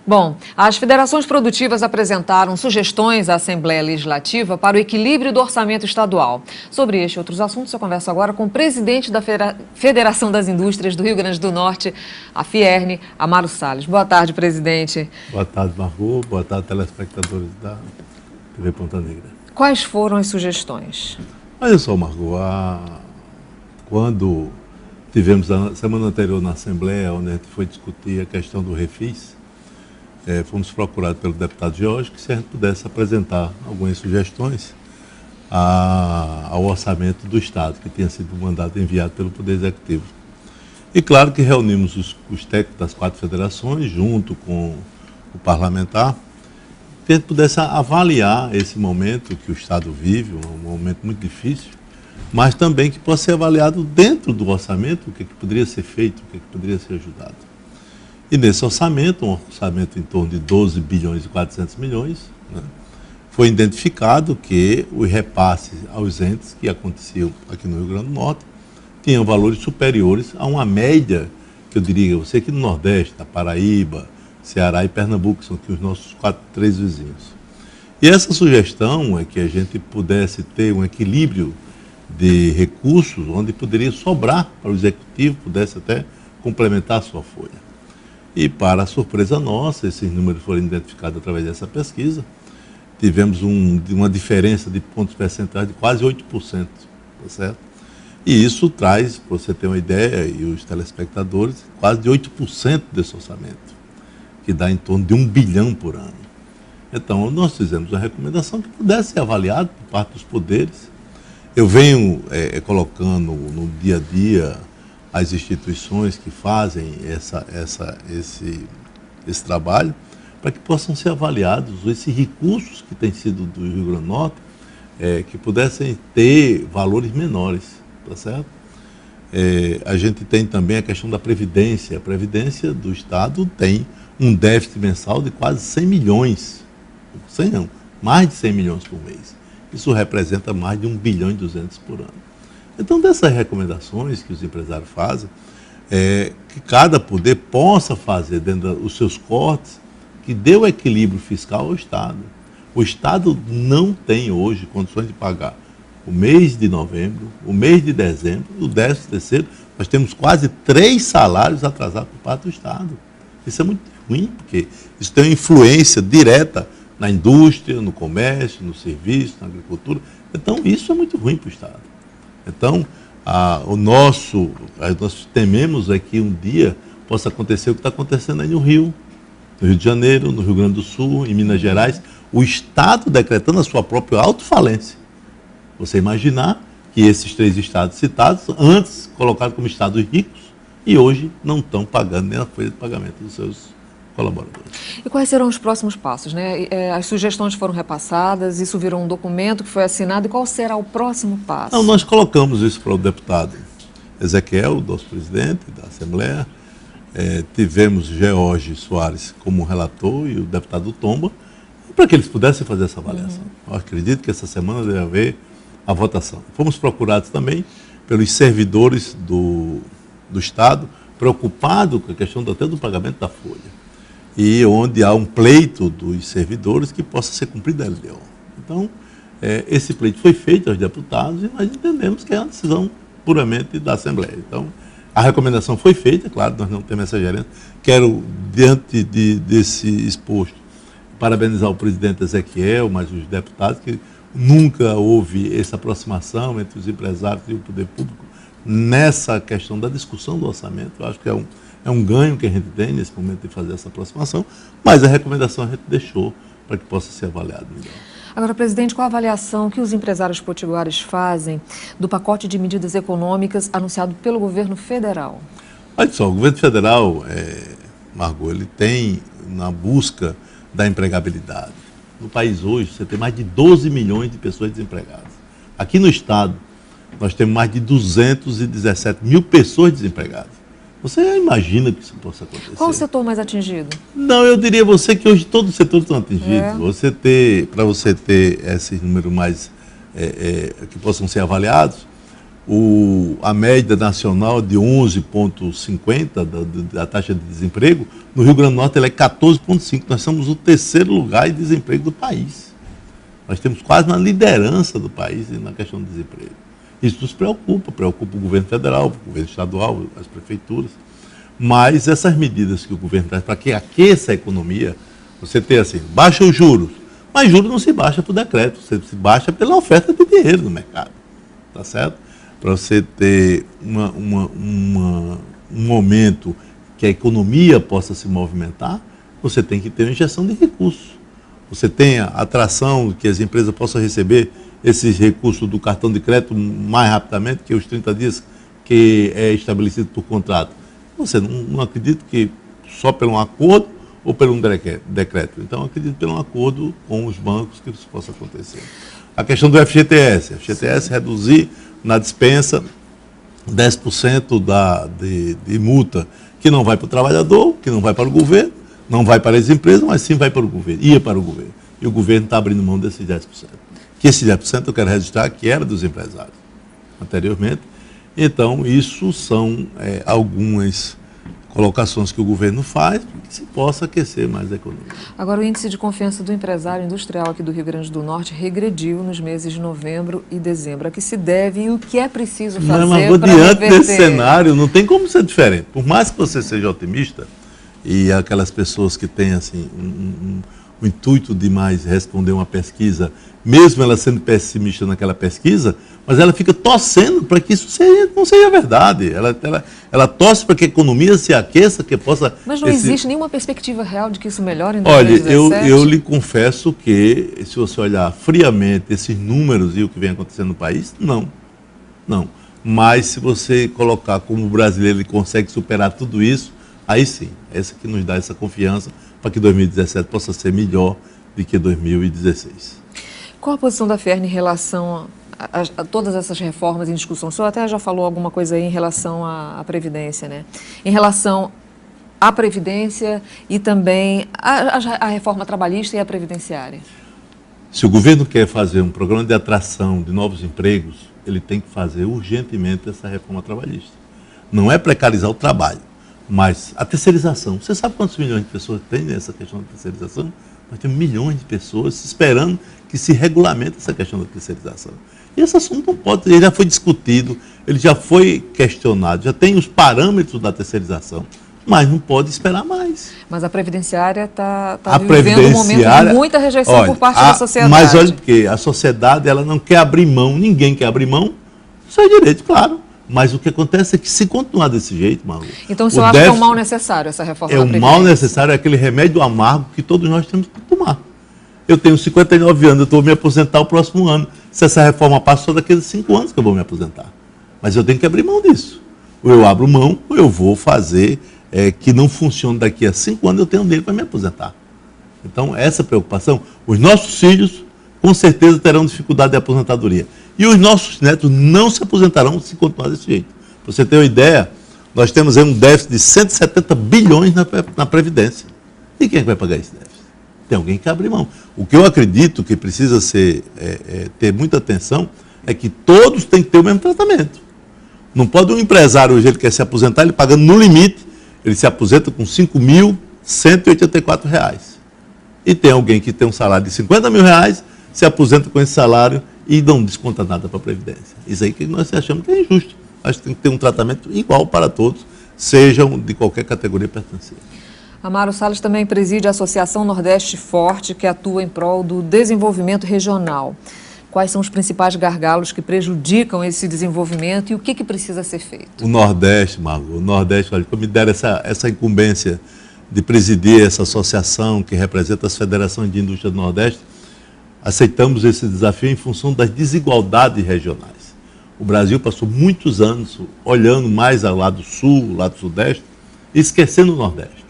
Bom, as federações produtivas apresentaram sugestões à Assembleia Legislativa para o equilíbrio do orçamento estadual. Sobre este e outros assuntos, eu converso agora com o presidente da Federação das Indústrias do Rio Grande do Norte, a FIERN, Amaro Salles. Boa tarde, presidente. Boa tarde, Margot. Boa tarde, telespectadores da TV Ponta Negra. Quais foram as sugestões? Olha só, Margot, quando tivemos a semana anterior na Assembleia, onde a gente foi discutir a questão do refis, fomos procurados pelo deputado Jorge que se a gente pudesse apresentar algumas sugestões ao orçamento do Estado, que tinha sido mandado enviado pelo Poder Executivo. E claro que reunimos os técnicos das 4 federações, junto com o parlamentar, que a gente pudesse avaliar esse momento que o Estado vive, um momento muito difícil, mas também que possa ser avaliado dentro do orçamento, o que poderia ser feito, o que poderia ser ajudado. E nesse orçamento, um orçamento em torno de 12 bilhões e 400 milhões, né, foi identificado que os repasses aos entes que aconteciam aqui no Rio Grande do Norte tinham valores superiores a uma média, que eu diria, você aqui no Nordeste, da Paraíba, Ceará e Pernambuco, que são aqui os nossos 3 vizinhos. E essa sugestão é que a gente pudesse ter um equilíbrio de recursos, onde poderia sobrar para o Executivo, pudesse até complementar a sua folha. E, para a surpresa nossa, esses números foram identificados através dessa pesquisa. Tivemos uma diferença de pontos percentuais de quase 8%, tá certo? E isso traz, para você ter uma ideia, e os telespectadores, quase de 8% desse orçamento, que dá em torno de 1 bilhão por ano. Então, nós fizemos a recomendação que pudesse ser avaliado por parte dos poderes. Eu venho colocando no dia a dia as instituições que fazem esse trabalho, para que possam ser avaliados esses recursos que têm sido do Rio Grande do Norte, que pudessem ter valores menores, tá certo? A gente tem também a questão da Previdência. A Previdência do Estado tem um déficit mensal de quase 100 milhões, 100 não, mais de 100 milhões por mês. Isso representa mais de 1 bilhão e 200 por ano. Então, dessas recomendações que os empresários fazem, que cada poder possa fazer dentro dos seus cortes, que dê o equilíbrio fiscal ao Estado. O Estado não tem hoje condições de pagar o mês de novembro, o mês de dezembro, o 13º. Nós temos quase 3 salários atrasados por parte do Estado. Isso é muito ruim, porque isso tem uma influência direta na indústria, no comércio, no serviço, na agricultura. Então, isso é muito ruim para o Estado. Então, nós tememos que um dia possa acontecer o que está acontecendo aí no Rio de Janeiro, no Rio Grande do Sul, em Minas Gerais, o Estado decretando a sua própria autofalência. Você imaginar que esses 3 estados citados, antes colocados como estados ricos, e hoje não estão pagando nem a folha de pagamento dos seus colaboradores. E quais serão os próximos passos, né? As sugestões foram repassadas, isso virou um documento que foi assinado, e qual será o próximo passo? Não, nós colocamos isso para o deputado Ezequiel, nosso presidente da Assembleia, tivemos George Soares como relator e o deputado Tomba, para que eles pudessem fazer essa avaliação. Eu acredito que essa semana deve haver a votação. Fomos procurados também pelos servidores do Estado, preocupados com a questão até do pagamento da folha, e onde há um pleito dos servidores que possa ser cumprido a LDO. Então, esse pleito foi feito aos deputados e nós entendemos que é uma decisão puramente da Assembleia. Então, a recomendação foi feita, claro, nós não temos essa gerência. Quero, diante desse exposto, parabenizar o presidente Ezequiel, mas os deputados, que nunca houve essa aproximação entre os empresários e o poder público nessa questão da discussão do orçamento. Eu acho que é um ganho que a gente tem nesse momento de fazer essa aproximação, mas a recomendação a gente deixou para que possa ser avaliado melhor. Agora, presidente, qual a avaliação que os empresários potiguares fazem do pacote de medidas econômicas anunciado pelo governo federal? Olha só, o governo federal, Margot, ele tem na busca da empregabilidade. No país hoje, você tem mais de 12 milhões de pessoas desempregadas. Aqui no Estado, nós temos mais de 217 mil pessoas desempregadas. Você imagina que isso possa acontecer? Qual o setor mais atingido? Não, eu diria a você que hoje todos os setores estão atingidos. Para você ter esses números mais que possam ser avaliados, a média nacional de 11,50% da taxa de desemprego, no Rio Grande do Norte ela é 14,5%. Nós somos o terceiro lugar em desemprego do país. Nós temos quase uma liderança do país na questão do desemprego. Isso nos preocupa o governo federal, o governo estadual, as prefeituras. Mas essas medidas que o governo traz para que aqueça a economia, você tem assim, baixa os juros, mas juros não se baixa por decreto, você se baixa pela oferta de dinheiro no mercado, tá certo? Para você ter um momento que a economia possa se movimentar, você tem que ter uma injeção de recursos. Você tem a atração que as empresas possam receber esses recursos do cartão de crédito mais rapidamente que os 30 dias que é estabelecido por contrato. Você não acredita que só pelo um acordo ou pelo um decreto. Então, acredito pelo um acordo com os bancos que isso possa acontecer. A questão do FGTS. FGTS reduzir na dispensa 10% de multa que não vai para o trabalhador, que não vai para o governo, não vai para as empresas, mas sim vai para o governo, ia para o governo. E o governo está abrindo mão desses 10%. Que esses 10% eu quero registrar que era dos empresários anteriormente. Então, isso são algumas colocações que o governo faz para que se possa aquecer mais a economia. Agora, o índice de confiança do empresário industrial aqui do Rio Grande do Norte regrediu nos meses de novembro e dezembro. A que se deve e o que é preciso fazer para reverter? Diante desse cenário, não tem como ser diferente. Por mais que você seja otimista, e aquelas pessoas que têm assim, o intuito de mais responder uma pesquisa, mesmo ela sendo pessimista naquela pesquisa, mas ela fica torcendo para que isso não seja verdade. Ela torce para que a economia se aqueça, que possa... Mas não existe nenhuma perspectiva real de que isso melhore em 2017? Olha, eu lhe confesso que, se você olhar friamente esses números e o que vem acontecendo no país, não. Mas se você colocar como o brasileiro ele consegue superar tudo isso, aí sim, essa que nos dá essa confiança para que 2017 possa ser melhor do que 2016. Qual a posição da FERN em relação a todas essas reformas em discussão? O senhor até já falou alguma coisa aí em relação à Previdência, né? Em relação à Previdência e também à reforma trabalhista e à previdenciária. Se o governo quer fazer um programa de atração de novos empregos, ele tem que fazer urgentemente essa reforma trabalhista. Não é precarizar o trabalho, mas a terceirização. Você sabe quantos milhões de pessoas tem nessa questão da terceirização? Nós temos milhões de pessoas esperando que se regulamente essa questão da terceirização. E esse assunto não pode, ele já foi discutido, ele já foi questionado, já tem os parâmetros da terceirização, mas não pode esperar mais. Mas a previdenciária está vivendo um momento de muita rejeição por parte da sociedade. Mas olha, porque a sociedade ela não quer abrir mão, ninguém quer abrir mão, isso é direito, claro. Mas o que acontece é que se continuar desse jeito, Malu... Então o senhor acha que é um mal necessário essa reforma da Previdência? É um mal necessário, é aquele remédio amargo que todos nós temos que tomar. Eu tenho 59 anos, eu estou me aposentar o próximo ano. Se essa reforma passa, só daqui a 5 anos que eu vou me aposentar. Mas eu tenho que abrir mão disso. Ou eu abro mão, ou eu vou fazer que não funcione daqui a 5 anos, eu tenho um dinheiro para me aposentar. Então, essa preocupação, os nossos filhos, com certeza, terão dificuldade de aposentadoria. E os nossos netos não se aposentarão se continuar desse jeito. Para você ter uma ideia, nós temos aí um déficit de 170 bilhões na Previdência. E quem é que vai pagar esse déficit? Tem alguém que abre mão. O que eu acredito que precisa ter muita atenção é que todos têm que ter o mesmo tratamento. Não pode um empresário, hoje ele quer se aposentar, ele pagando no limite, ele se aposenta com R$ 5.184. E tem alguém que tem um salário de R$ 50 mil, se aposenta com esse salário e não desconta nada para a Previdência. Isso aí que nós achamos que é injusto. Acho que tem que ter um tratamento igual para todos, sejam de qualquer categoria pertencente. Amaro Salles também preside a Associação Nordeste Forte, que atua em prol do desenvolvimento regional. Quais são os principais gargalos que prejudicam esse desenvolvimento e o que precisa ser feito? O Nordeste, Malu, olha, como me deram essa incumbência de presidir essa associação que representa as federações de indústria do Nordeste, aceitamos esse desafio em função das desigualdades regionais. O Brasil passou muitos anos olhando mais ao lado sul, ao lado sudeste, e esquecendo o Nordeste.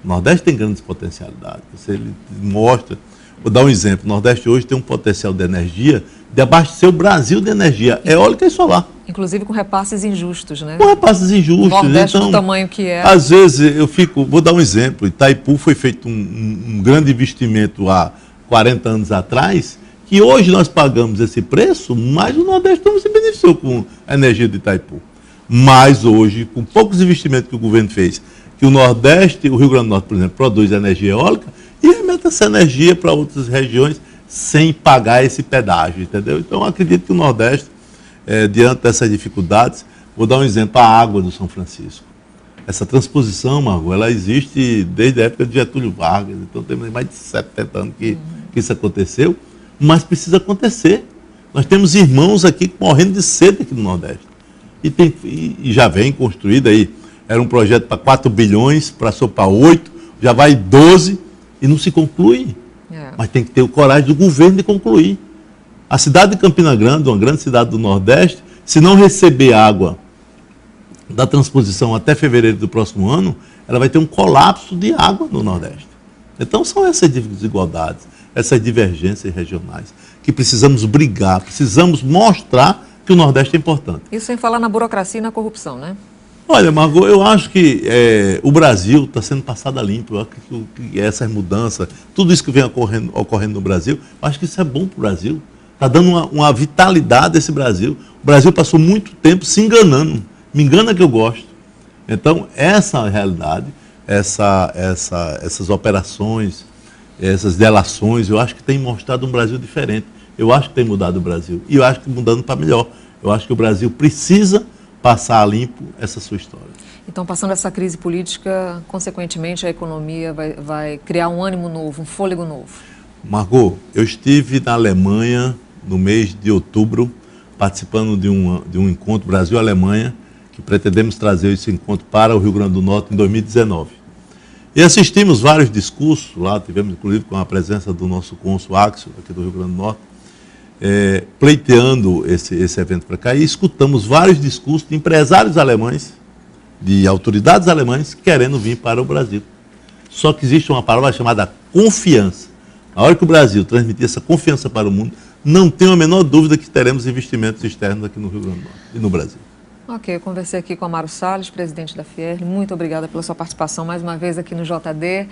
O Nordeste tem grandes potencialidades. Ele mostra, vou dar um exemplo, o Nordeste hoje tem um potencial de energia, de abastecer o Brasil de energia eólica e solar. Inclusive com repasses injustos, né? Com repasses injustos. O Nordeste então, do tamanho que é. Às vezes vou dar um exemplo, Itaipu foi feito um grande investimento há 40 anos atrás, que hoje nós pagamos esse preço, mas o Nordeste não se beneficiou. incompatível com a energia de Itaipu. Mas hoje, com poucos investimentos que o governo fez, que o Nordeste, o Rio Grande do Norte, por exemplo, produz energia eólica e remete essa energia para outras regiões sem pagar esse pedágio, entendeu? Então, acredito que o Nordeste, diante dessas dificuldades, vou dar um exemplo, a água do São Francisco. Essa transposição, Margot, ela existe desde a época de Getúlio Vargas, então tem mais de 70 anos que isso aconteceu, mas precisa acontecer. Nós temos irmãos aqui morrendo de sede aqui no Nordeste. E já vem construído aí, era um projeto para 4 bilhões, passou para 8, já vai 12 e não se conclui. Mas tem que ter o coragem do governo de concluir. A cidade de Campina Grande, uma grande cidade do Nordeste, se não receber água da transposição até fevereiro do próximo ano, ela vai ter um colapso de água no Nordeste. Então são essas desigualdades, essas divergências regionais, que precisamos brigar, precisamos mostrar que o Nordeste é importante. Isso sem falar na burocracia e na corrupção, né? Olha, Margot, eu acho que o Brasil está sendo passado a limpo. Eu acho que essas mudanças, tudo isso que vem ocorrendo no Brasil, eu acho que isso é bom para o Brasil. Está dando uma vitalidade a esse Brasil. O Brasil passou muito tempo se enganando. Me engana que eu gosto. Então, essa realidade, essas operações, essas delações, eu acho que tem mostrado um Brasil diferente. Eu acho que tem mudado o Brasil. E eu acho que mudando para melhor. Eu acho que o Brasil precisa passar a limpo essa sua história. Então, passando essa crise política, consequentemente, a economia vai criar um ânimo novo, um fôlego novo. Margot, eu estive na Alemanha no mês de outubro, participando de um encontro Brasil-Alemanha, que pretendemos trazer esse encontro para o Rio Grande do Norte em 2019. E assistimos vários discursos lá, tivemos inclusive com a presença do nosso cônsul Axel, aqui do Rio Grande do Norte, pleiteando esse evento para cá, e escutamos vários discursos de empresários alemães, de autoridades alemães, querendo vir para o Brasil. Só que existe uma palavra chamada confiança. Na hora que o Brasil transmitir essa confiança para o mundo, não tenho a menor dúvida que teremos investimentos externos aqui no Rio Grande do Norte e no Brasil. Ok, eu conversei aqui com Amaro Salles, presidente da Fierle. Muito obrigada pela sua participação mais uma vez aqui no JD.